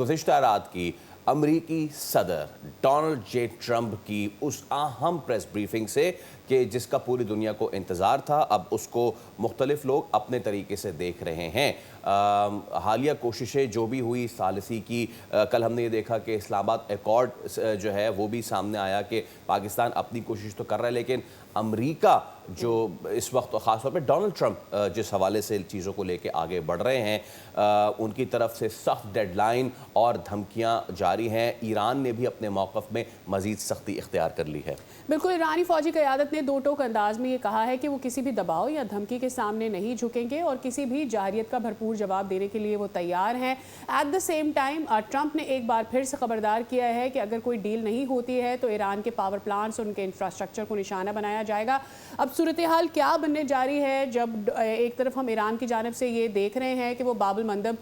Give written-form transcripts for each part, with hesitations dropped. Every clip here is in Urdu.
گزشتہ رات کی امریکی صدر ڈونلڈ جے ٹرمپ کی اس اہم پریس بریفنگ سے کہ جس کا پوری دنیا کو انتظار تھا، اب اس کو مختلف لوگ اپنے طریقے سے دیکھ رہے ہیں۔ حالیہ کوششیں جو بھی ہوئی ثالثی کی، کل ہم نے یہ دیکھا کہ اسلام آباد ایکارڈ جو ہے وہ بھی سامنے آیا کہ پاکستان اپنی کوشش تو کر رہا ہے، لیکن امریکہ جو اس وقت خاص طور پہ ڈونلڈ ٹرمپ جس حوالے سے چیزوں کو لے کے آگے بڑھ رہے ہیں، ان کی طرف سے سخت ڈیڈ لائن اور دھمکیاں جاری ہیں۔ ایران نے بھی اپنے موقف میں مزید سختی اختیار کر لی ہے۔ بالکل، ایرانی فوجی قیادت نے دو ٹوک انداز میں یہ کہا ہے کہ وہ کسی بھی دباؤ یا دھمکی کے سامنے نہیں جھکیں گے اور کسی بھی جارحیت کا بھرپور جواب دینے کے لیے وہ تیار ہیں۔ At the same time Trump نے ایک بار پھر سے خبردار کیا ہے کہ اگر کوئی ڈیل نہیں ہوتی ہے تو ایران کے پاور پلانٹس اور ان کے انفراسٹرکچر کو نشانہ بنایا جائے گا۔ اب صورتحال کیا بننے جاری ہے جب ایک طرف ہم ایران کی جانب سے یہ دیکھ رہے ہیں کہ وہ باب المندب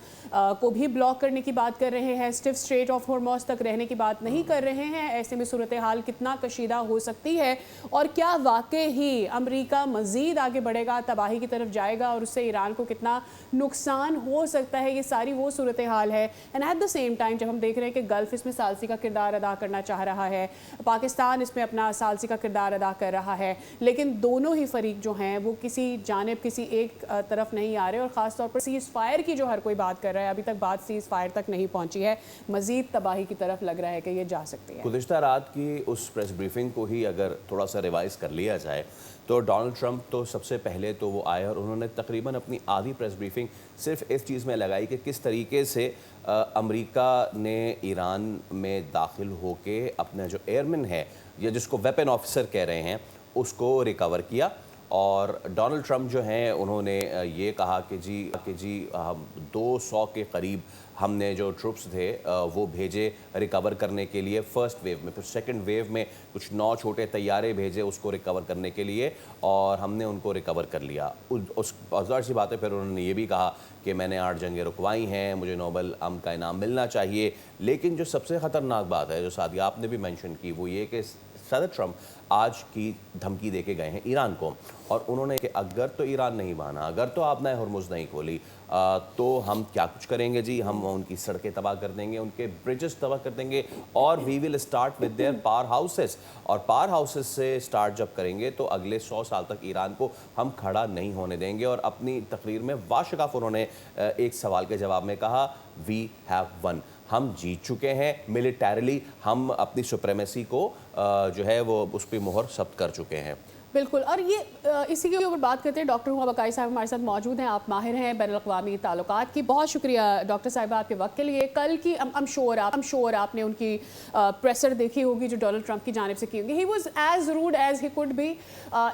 کو بھی بلاک کرنے کی بات کر رہے ہیں، اسٹیف اسٹریٹ آف ہارموز تک رہنے کی بات نہیں کر رہے ہیں، ایسے میں صورتحال کتنا کشیدہ ہو سکتی ہے اور کیا واقع ہی امریکہ مزید آگے بڑھے گا، تباہی کی طرف جائے گا اور اس سے ایران کو کتنا نقصان ہو سکتا ہے، یہ ساری وہ صورتحال ہے۔ And at the same time جب ہم دیکھ رہے ہیں کہ گلف اس میں ثالثی کا کردار ادا کرنا چاہ رہا ہے، پاکستان اس میں اپنا ثالثی کا کردار ادا کر رہا ہے، لیکن دونوں ہی فریق جو ہیں وہ کسی جانب کسی ایک طرف نہیں آ رہے، اور خاص طور پر سیز فائر کی جو ہر کوئی بات کر رہا ہے، ابھی تک بات سیز فائر تک نہیں پہنچی ہے، مزید تباہی کی طرف لگ رہا ہے کہ یہ جا سکتی ہے۔ گزشتہ رات کی اس پریس بریفنگ کو ہی اگر تھوڑا سا ریوائز کر لیا جائے تو ڈونلڈ ٹرمپ تو سب سے پہلے تو وہ آئے اور انہوں نے تقریباً اپنی آدھی پریس بریفنگ صرف اس چیز میں لگائی کہ کس طریقے سے امریکہ نے ایران میں داخل ہو کے اپنا جو ایئرمین ہے یا جس کو ویپن آفیسر کہہ رہے ہیں اس کو ریکور کیا، اور ڈونلڈ ٹرمپ جو ہیں انہوں نے یہ کہا کہ جی 200 کے قریب ہم نے جو ٹروپس تھے وہ بھیجے ریکور کرنے کے لیے فرسٹ ویو میں، پھر سیکنڈ ویو میں کچھ 9 چھوٹے طیارے بھیجے اس کو ریکور کرنے کے لیے، اور ہم نے ان کو ریکور کر لیا۔ اس ظاہر سی بات ہے پھر انہوں نے یہ بھی کہا کہ میں نے 8 جنگیں رکوائی ہیں، مجھے نوبل امن کا انعام ملنا چاہیے۔ لیکن جو سب سے خطرناک بات ہے جو ساتھ آپ نے بھی مینشن کی وہ یہ کہ صدر ٹرمپ آج کی دھمکی دے کے گئے ہیں ایران کو، اور انہوں نے کہ اگر تو ایران نہیں مانا، اگر تو آپ نے ہرمز نہیں کھولی تو ہم کیا کچھ کریں گے جی، ہم ان کی سڑکیں تباہ کر دیں گے، ان کے برجز تباہ کر دیں گے، اور we will start with their power houses, اور پاور ہاؤسز سے اسٹارٹ جب کریں گے تو اگلے 100 سال تک ایران کو ہم کھڑا نہیں ہونے دیں گے۔ اور اپنی تقریر میں واشکاف انہوں نے ایک سوال کے جواب میں کہا وی ہیو ون، ہم جیت چکے ہیں ملیٹریلی، ہم اپنی سپریمیسی کو جو ہے وہ اس پہ مہر ثبت کر چکے ہیں۔ بالکل، اور یہ اسی کے اوپر بات کرتے ہیں۔ ڈاکٹر ہوا بقائی صاحب ہمارے ساتھ موجود ہیں، آپ ماہر ہیں بین الاقوامی تعلقات کی۔ بہت شکریہ ڈاکٹر صاحبہ آپ کے وقت کے لیے۔ کل کی I'm sure آپ نے ان کی پریسر دیکھی ہوگی جو ڈونلڈ ٹرمپ کی جانب سے کی ہوگی۔ He was as rude as he could be۔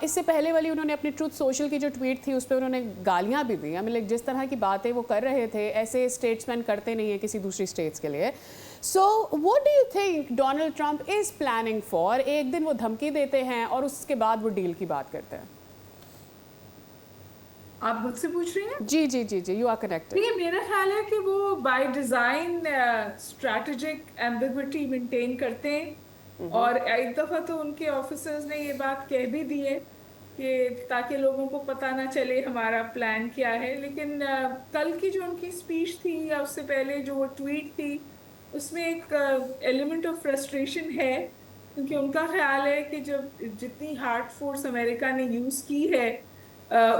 اس سے پہلے والی انہوں نے اپنی ٹروتھ سوشل کی جو ٹویٹ تھی اس پہ انہوں نے گالیاں بھی دی، جس طرح کی باتیں وہ کر رہے تھے ایسے اسٹیٹس مین کرتے نہیں ہیں کسی دوسری اسٹیٹس کے لیے۔ So what do you think Donald Trump is planning for؟ ایک دن وہ دھمکی دیتے ہیں اور اس کے بعد وہ ڈیل کی بات کرتے ہیں۔ آپ مجھ سے پوچھ رہی ہیں؟ جی یو آر کنیکٹڈ۔ میرا خیال ہے کہ وہ by design strategic ambiguity maintain کرتے ہیں، اور ایک دفعہ تو ان کے آفیسرز نے یہ بات کہہ بھی دی ہے کہ تاکہ لوگوں کو پتہ نہ چلے ہمارا پلان کیا ہے۔ لیکن کل کی جو ان کی اسپیچ تھی یا اس سے پہلے جو وہ ٹویٹ تھی اس میں ایک ایلیمنٹ آف فرسٹریشن ہے، کیونکہ ان کا خیال ہے کہ جب جتنی ہارڈ فورس امریکہ نے یوز کی ہے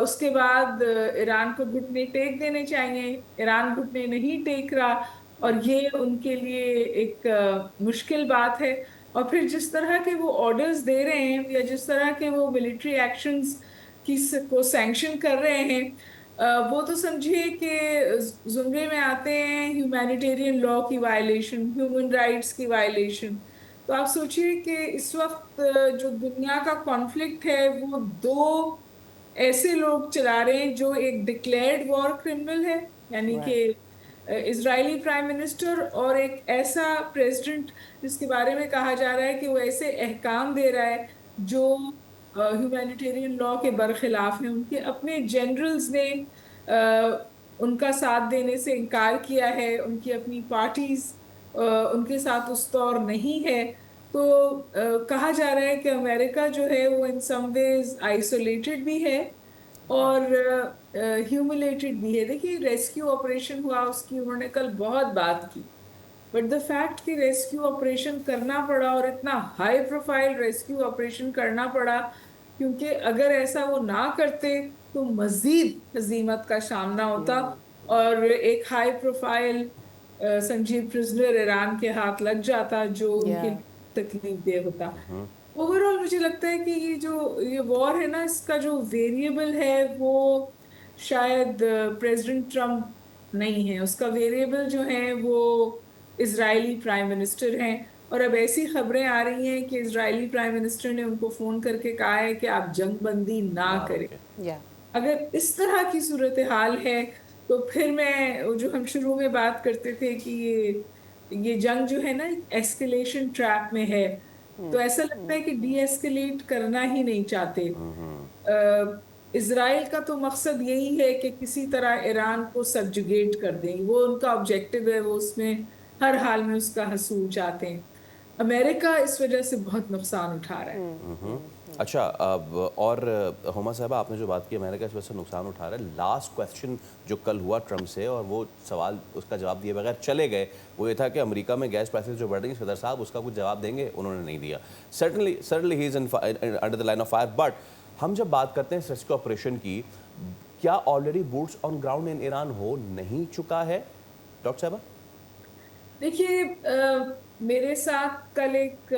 اس کے بعد ایران کو گھٹنے ٹیک دینے چاہیے، ایران گھٹنے نہیں ٹیک رہا، اور یہ ان کے لیے ایک مشکل بات ہے۔ اور پھر جس طرح کے وہ آرڈرز دے رہے ہیں یا جس طرح کے وہ ملٹری ایکشنز کو سینکشن کر رہے ہیں، وہ تو سمجھیے کہ زمرے میں آتے ہیں ہیومینیٹیرین لا کی وائلیشن، ہیومن رائٹس کی وائلیشن۔ تو آپ سوچئے کہ اس وقت جو دنیا کا کانفلکٹ ہے وہ 2 ایسے لوگ چلا رہے ہیں جو ایک ڈکلیئرڈ وار کرمنل ہے، یعنی کہ اسرائیلی پرائم منسٹر، اور ایک ایسا پریزیڈنٹ جس کے بارے میں کہا جا رہا ہے کہ وہ ایسے احکام دے رہا ہے جو ہیومینیٹیرین لا کے برخلاف ہیں۔ ان کے اپنے جنرلز نے ان کا ساتھ دینے سے انکار کیا ہے، ان کی اپنی پارٹیز ان کے ساتھ اس طور نہیں ہے۔ تو کہا جا رہا ہے کہ امریکہ جو ہے وہ ان سم ویز آئسولیٹڈ بھی ہے اور ہیوملیٹڈ بھی ہے۔ دیکھیے ریسکیو آپریشن ہوا، اس کی انہوں نے کل بہت بات کی، بٹ دا فیکٹ کہ ریسکیو آپریشن کرنا پڑا اور اتنا ہائی پروفائل ریسکیو آپریشن کرنا پڑا، کیونکہ اگر ایسا وہ نہ کرتے تو مزید ہزیمت کا سامنا ہوتا اور ایک high profile Sanjeev prisoner Iran کے ہاتھ لگ جاتا جو ان کے تکلیف دہ ہوتا. اوور آل مجھے لگتا ہے کہ یہ وار ہے نا، اس کا جو ویریبل ہے وہ شاید پریزیڈنٹ ٹرمپ نہیں ہے، اس کا ویریبل جو ہے وہ اسرائیلی پرائم منسٹر ہیں. اور اب ایسی خبریں آ رہی ہیں کہ اسرائیلی پرائم منسٹر نے ان کو فون کر کے کہا ہے کہ آپ جنگ بندی نہ کریں. اگر اس طرح کی صورتحال ہے تو پھر جو ہم شروع میں بات کرتے تھے کہ یہ جنگ جو ہے نا ایسکیلیشن ٹریپ میں ہے، تو ایسا لگتا ہے کہ ڈی ایسکیلیٹ کرنا ہی نہیں چاہتے. اسرائیل کا تو مقصد یہی ہے کہ کسی طرح ایران کو سبجوگیٹ کر دیں، وہ ان کا آبجیکٹو ہے، وہ اس میں ہر حال میں اس کا حصول چاہتے ہیں. امریکہ اس وجہ سے بہت نقصان اٹھا رہا ہے. اچھا، اور ہما صاحبہ آپ نے جو بات کی امریکہ اس وجہ سے نقصان اٹھا رہا ہے، لاسٹ کویسچن جو کل ہوا ٹرمپ سے اور وہ سوال اس کا جواب دیے بغیر چلے گئے، وہ یہ تھا کہ امریکہ میں گیس پرائسز جو بڑھ رہی ہیں صدر صاحب اس کا کچھ جواب دیں گے، انہوں نے نہیں دیا. Certainly he is under the line of fire. But ہم جب بات کرتے ہیں ریسکیو آپریشن کی، کیا آلریڈی بوٹس آن گراؤنڈ ان ایران ہو نہیں چکا ہے ڈاکٹر صاحبہ؟ دیکھیے، میرے ساتھ کل ایک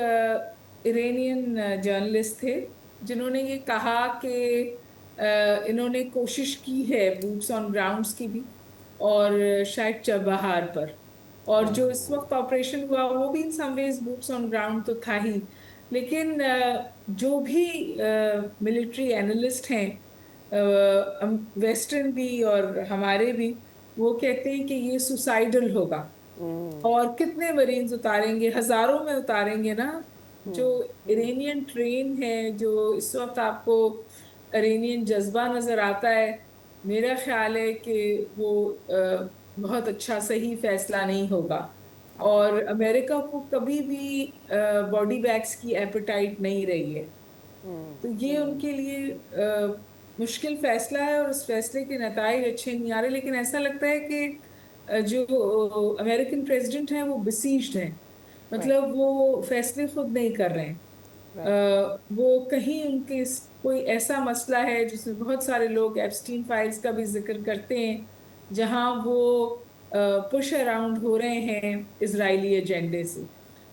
ایرانین جرنلسٹ تھے جنہوں نے یہ کہا کہ انہوں نے کوشش کی ہے بوٹس آن گراؤنڈس کی بھی، اور شاید چبہار پر، اور جو اس وقت آپریشن ہوا وہ بھی ان سم ویز بوٹس آن گراؤنڈ تو تھا ہی. لیکن جو بھی ملٹری اینالسٹ ہیں ویسٹرن بھی اور ہمارے بھی، وہ کہتے ہیں کہ یہ سوسائڈل ہوگا. اور کتنے مرینز اتاریں گے؟ ہزاروں میں اتاریں گے نا. جو ایرانین ٹرین ہے، جو اس وقت آپ کو ایرانین جذبہ نظر آتا ہے، میرا خیال ہے کہ وہ بہت اچھا صحیح فیصلہ نہیں ہوگا. اور امریکہ کو کبھی بھی باڈی بیگز کی ایپیٹائٹ نہیں رہی ہے، تو یہ ان کے لیے مشکل فیصلہ ہے اور اس فیصلے کے نتائج اچھے نہیں آ رہے. لیکن ایسا لگتا ہے کہ جو امریکن پریزیڈنٹ ہیں وہ بسیجڈ ہیں، مطلب وہ فیصلے خود نہیں کر رہے ہیں. وہ کہیں ان کے کوئی ایسا مسئلہ ہے جس میں بہت سارے لوگ ایپسٹین فائلز کا بھی ذکر کرتے ہیں، جہاں وہ پش اراؤنڈ ہو رہے ہیں اسرائیلی ایجنڈے سے.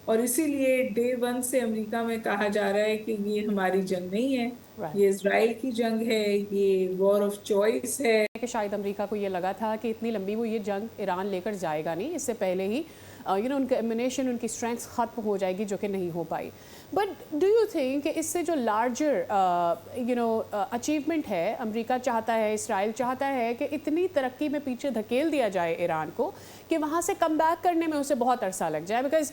اور اسی لیے ڈے ون سے امریکہ میں کہا جا رہا ہے کہ یہ ہماری جنگ نہیں ہے، یہ اسرائیل کی جنگ ہے، یہ وار آف چوائس ہے. کہ شاید امریکہ کو یہ لگا تھا کہ اتنی لمبی وہ یہ جنگ ایران لے کر جائے گا نہیں، اس سے پہلے ہی ان کا ایمونیشن، ان کی اسٹرینگس ختم ہو جائے گی، جو کہ نہیں ہو پائی. بٹ ڈو یو تھنک کہ اس سے جو لارجر اچیومنٹ ہے، امریکہ چاہتا ہے، اسرائیل چاہتا ہے کہ اتنی ترقی میں پیچھے دھکیل دیا جائے ایران کو کہ وہاں سے کم بیک کرنے میں اسے بہت عرصہ لگ جائے، بیکاز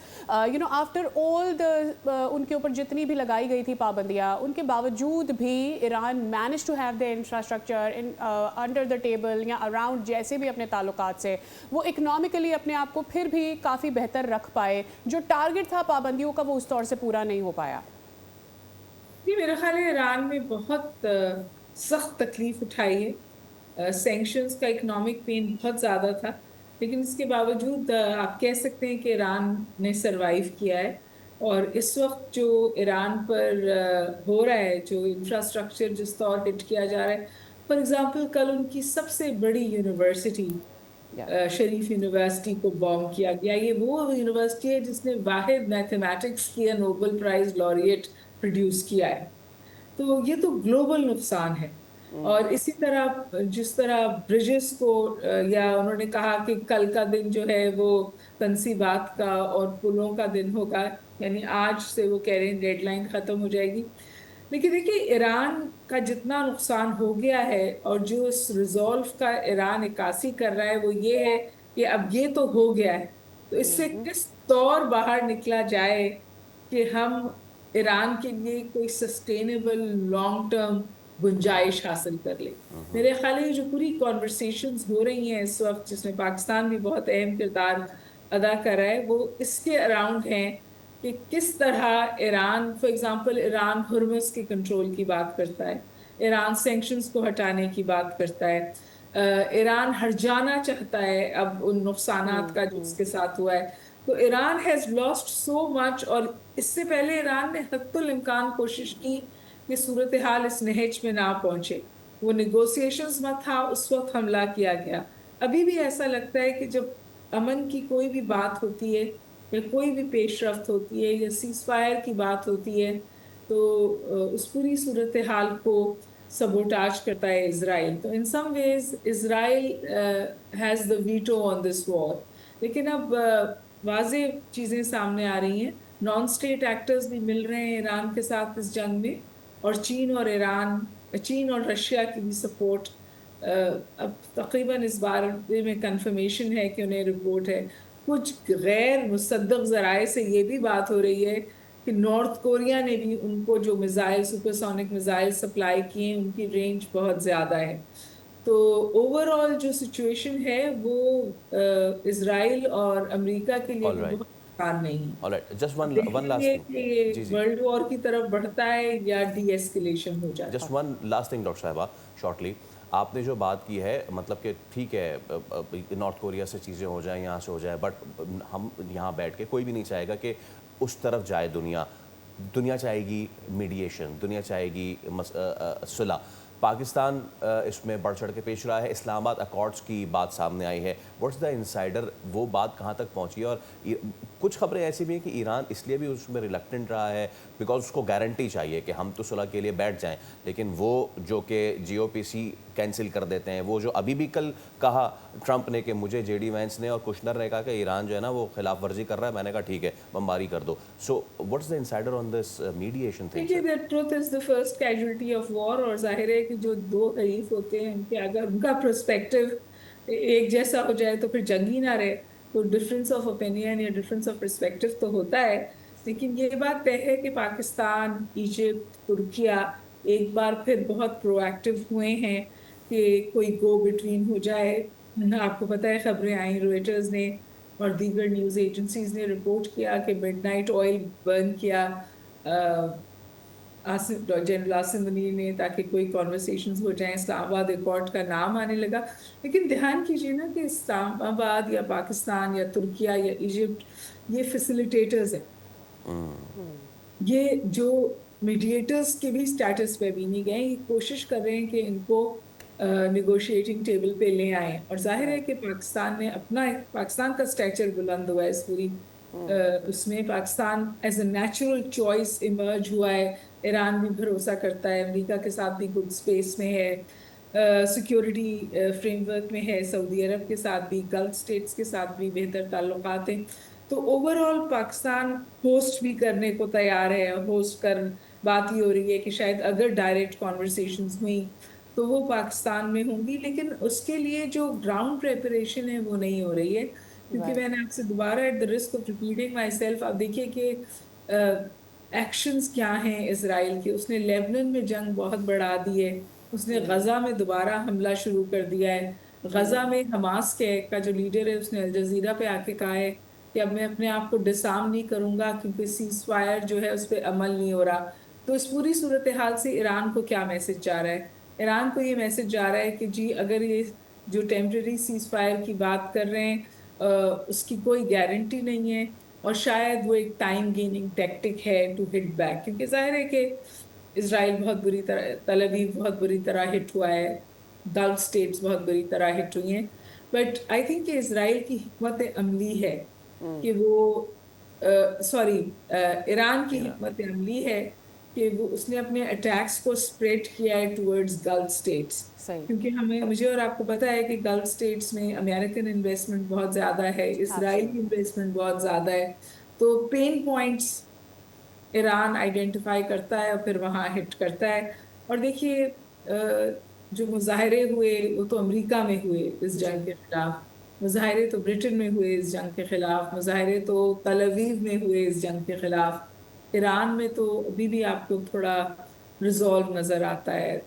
آفٹر آل ان کے اوپر جتنی بھی لگائی گئی تھی پابندیاں، ان کے باوجود بھی Iran manage to have the infrastructure under the table یا اراؤنڈ، جیسے بھی اپنے تعلقات سے وہ اکنامکلی اپنے آپ کو پھر بھی کافی بہتر رکھ پائے. جو ٹارگٹ تھا پابندیوں کا وہ اس طور سے پورا نہیں ہو پایا. جی، میرا خیال ہے ایران میں بہت سخت تکلیف اٹھائی ہے. سینکشنز کا اکنامک پین بہت زیادہ تھا، لیکن اس کے باوجود آپ کہہ سکتے ہیں کہ ایران نے سروائیو کیا ہے. اور اس وقت جو ایران پر ہو رہا ہے، جو انفراسٹرکچر جس طور ہٹ کیا جا رہا ہے، فار ایگزامپل کل ان کی سب سے بڑی یونیورسٹی شریف یونیورسٹی کو بوم کیا گیا. یہ وہ یونیورسٹی ہے جس نے واحد میتھمیٹکس کی نوبل پرائز laureate پروڈیوس کیا ہے. تو یہ تو گلوبل نقصان ہے. اور اسی طرح جس طرح برجز کو، یا انہوں نے کہا کہ کل کا دن جو ہے وہ تنصیبات کا اور پلوں کا دن ہوگا، یعنی آج سے وہ کہہ رہے ہیں ڈیڈ لائن ختم ہو جائے گی. لیکن دیکھیے، ایران کا جتنا نقصان ہو گیا ہے اور جو اس ریزولو کا ایران عکاسی کر رہا ہے وہ یہ ہے کہ اب یہ تو ہو گیا ہے، تو اس سے کس طور باہر نکلا جائے کہ ہم ایران کے لیے کوئی سسٹینیبل لانگ ٹرم گنجائش حاصل کر لے. میرے خیال ہے جو پوری کانورسیشنز ہو رہی ہیں اس وقت، جس میں پاکستان بھی بہت اہم کردار ادا کر رہا ہے، وہ اس کے اراؤنڈ ہیں کہ کس طرح Iran, for example Iran Hormuz کے کنٹرول کی بات کرتا ہے، ایران سینکشنز کو ہٹانے کی بات کرتا ہے، ایران ہٹ جانا چاہتا ہے اب ان نقصانات کا جو اس کے ساتھ ہوا ہے. تو ایران ہیز لاسٹ سو مچ. اور اس سے پہلے ایران نے حتی الامکان کوشش کی کہ صورتحال اس نہج میں نہ پہنچے. وہ نیگوسیشنز میں تھا, اس وقت حملہ کیا گیا. ابھی بھی ایسا لگتا ہے کہ جب امن کی کوئی بھی بات ہوتی ہے یا کوئی بھی پیش رفت ہوتی ہے یا سیز فائر کی بات ہوتی ہے تو اس پوری صورتحال کو سبوٹاج کرتا ہے اسرائیل. تو ان سم ویز اسرائیل ہیز دا ویٹو آن دس وار. لیکن اب واضح چیزیں سامنے آ رہی ہیں. نان اسٹیٹ ایکٹرز بھی مل رہے ہیں ایران کے ساتھ اس جنگ میں, اور چین اور رشیا کی بھی سپورٹ اب تقریباً اس بارے میں کنفرمیشن ہے کہ انہیں رپورٹ ہے. کچھ غیر مصدق ذرائع سے یہ بھی بات ہو رہی ہے کہ نارتھ کوریا نے بھی ان کو جو میزائل سپرسونک میزائل سپلائی کیے ان کی رینج بہت زیادہ ہے. تو اوور آل جو سچویشن ہے وہ اسرائیل اور امریکہ کے لیے All بھی right. بہت آسان نہیں ہے. All right. Just one دیکھیں last گے thing. کہ یہ جی جی. ورلڈ وار کی طرف بڑھتا ہے یا ڈی ایسکیلیشن ہو جاتا ہے. Just one last thing doctor صاحبہ شارٹلی, آپ نے جو بات کی ہے مطلب کہ ٹھیک ہے نارتھ کوریا سے چیزیں ہو جائیں, یہاں سے ہو جائے, بٹ ہم یہاں بیٹھ کے کوئی بھی نہیں چاہے گا کہ اس طرف جائے دنیا چاہے گی میڈیشن, دنیا چاہے گی صلح. پاکستان اس میں بڑھ چڑھ کے پیش رہا ہے. اسلام آباد اکارڈس کی بات سامنے آئی ہے. واٹس دا انسائڈر, وہ بات کہاں تک پہنچی ہے؟ اور کچھ خبریں ایسی بھی ہیں کہ ایران اس لیے بھی اس میں ریلکٹنٹ رہا ہے بیکاز اس کو گارنٹی چاہیے کہ ہم تو صلح کے لیے بیٹھ جائیں, لیکن وہ جو کہ جی او پی سی کینسل کر دیتے ہیں, وہ جو ابھی بھی کل کہا ٹرمپ نے کہ مجھے جے ڈی وینس نے اور کشنر نے کہا کہ ایران جو ہے نا وہ خلاف ورزی کر رہا ہے, میں نے کہا ٹھیک ہے بمباری کر دو. So what's the insider on this mediation thing? دیکھیے the truth is the first casualty of war. اور ظاہر ہے کہ جو دو حریف ہوتے ہیں ان کے اگر ان کا پرسپیکٹو ایک جیسا ہو جائے تو پھر جنگ ہی نہ رہے. تو ڈفرینس آف اوپینین یا ڈفرینس آف پرسپیکٹو تو ہوتا ہے. لیکن یہ بات طے ہے کہ پاکستان, ایجپٹ, ترکیہ ایک بار پھر بہت پرو ایکٹیو ہوئے ہیں کہ کوئی گو بٹوین ہو جائے. آپ کو پتہ ہے خبریں آئیں, رویٹرز نے اور دیگر نیوز ایجنسیز نے رپورٹ کیا کہ مڈ نائٹ آئل برن کیا جنرل عاصم منیر نے تاکہ کوئی کانورسیشنز ہو جائیں. اسلام آباد ایکارڈ کا نام آنے لگا. لیکن دھیان کیجیے نا کہ اسلام آباد یا پاکستان یا ترکیہ یا ایجپٹ یہ فیسیلیٹیٹرز ہیں. یہ جو میڈیٹرز کے بھی سٹیٹس پہ بھی نہیں گئے, یہ کوشش کر رہے ہیں کہ ان کو نیگوشیٹنگ ٹیبل پہ لے آئیں. اور ظاہر ہے کہ پاکستان کا سٹیچر بلند ہوا ہے اس پوری اس میں. Pakistan as a natural choice emerge ہوا ہے. ایران بھی بھروسہ کرتا ہے, امریکہ کے ساتھ بھی گڈ اسپیس میں ہے, سیکیورٹی فریم ورک میں ہے, سعودی عرب کے ساتھ بھی, گلف اسٹیٹس کے ساتھ بھی بہتر تعلقات ہیں. تو اوور آل پاکستان ہوسٹ بھی کرنے کو تیار ہے. ہوسٹ کر بات یہ ہو رہی ہے کہ شاید اگر ڈائریکٹ کانورسیشنز ہوئیں تو وہ پاکستان میں ہوں گی, لیکن اس کے لیے جو گراؤنڈ پریپریشن ہے وہ نہیں ہو رہی ہے. کیونکہ میں نے آپ سے دوبارہ at the risk of repeating myself, آپ دیکھیے کہ ایکشنز کیا ہیں اسرائیل کے. اس نے لیبنان میں جنگ بہت بڑھا دی ہے, اس نے غزہ میں دوبارہ حملہ شروع کر دیا ہے. غزہ میں حماس کا جو لیڈر ہے اس نے الجزیرہ پہ آ کے کہا ہے کہ اب میں اپنے آپ کو ڈسارم نہیں کروں گا کیونکہ سیز فائر جو ہے اس پہ عمل نہیں ہو رہا. تو اس پوری صورتحال سے ایران کو کیا میسج جا رہا ہے؟ ایران کو یہ میسج جا رہا ہے کہ جی اگر یہ جو ٹیمپریری سیز فائر کی بات کر رہے ہیں اس کی کوئی گارنٹی نہیں ہے, اور شاید وہ ایک ٹائم گیننگ ٹیکٹک ہے ٹو ہٹ بیک. کیونکہ ظاہر ہے کہ اسرائیل بہت بری طرح, تل ابیب بہت بری طرح ہٹ ہوا ہے, گلف اسٹیٹس بہت بری طرح ہٹ ہوئی ہیں. بٹ آئی تھنک کہ اسرائیل کی حکمت عملی ہے کہ وہ ایران کی حکمت عملی ہے کہ وہ اس نے اپنے اٹیکس کو اسپریڈ کیا ہے ٹورڈز گلف اسٹیٹس. کیونکہ مجھے اور آپ کو پتہ ہے کہ گلف اسٹیٹس میں امریکن انویسٹمنٹ بہت زیادہ ہے, اسرائیلی انویسٹمنٹ بہت زیادہ ہے. تو پین پوائنٹس ایران آئیڈینٹیفائی کرتا ہے اور پھر وہاں ہٹ کرتا ہے. اور دیکھیے جو مظاہرے ہوئے وہ تو امریکہ میں ہوئے اس جنگ کے خلاف, مظاہرے تو برٹن میں ہوئے اس جنگ کے خلاف, مظاہرے تو تل ابیب میں ہوئے اس جنگ کے خلاف. ایران میں تو ابھی بھی آپ کو تھوڑا ریزالو نظر آتا ہے,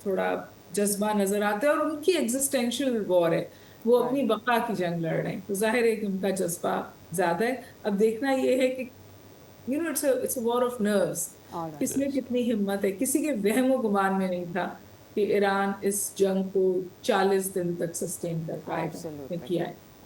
تھوڑا جذبہ نظر آتا ہے, اور ان کی ایگزسٹینشیل وار ہے, وہ اپنی بقا کی جنگ لڑ رہے ہیں. تو ظاہر ہے کہ ان کا جذبہ زیادہ ہے. اب دیکھنا یہ ہے کہ it's a war of nerves. کس میں کتنی ہمت ہے. کسی کے وہم و گمان میں نہیں تھا کہ ایران اس جنگ کو 40 دن تک سسٹین کر پائے گا. کیا ہے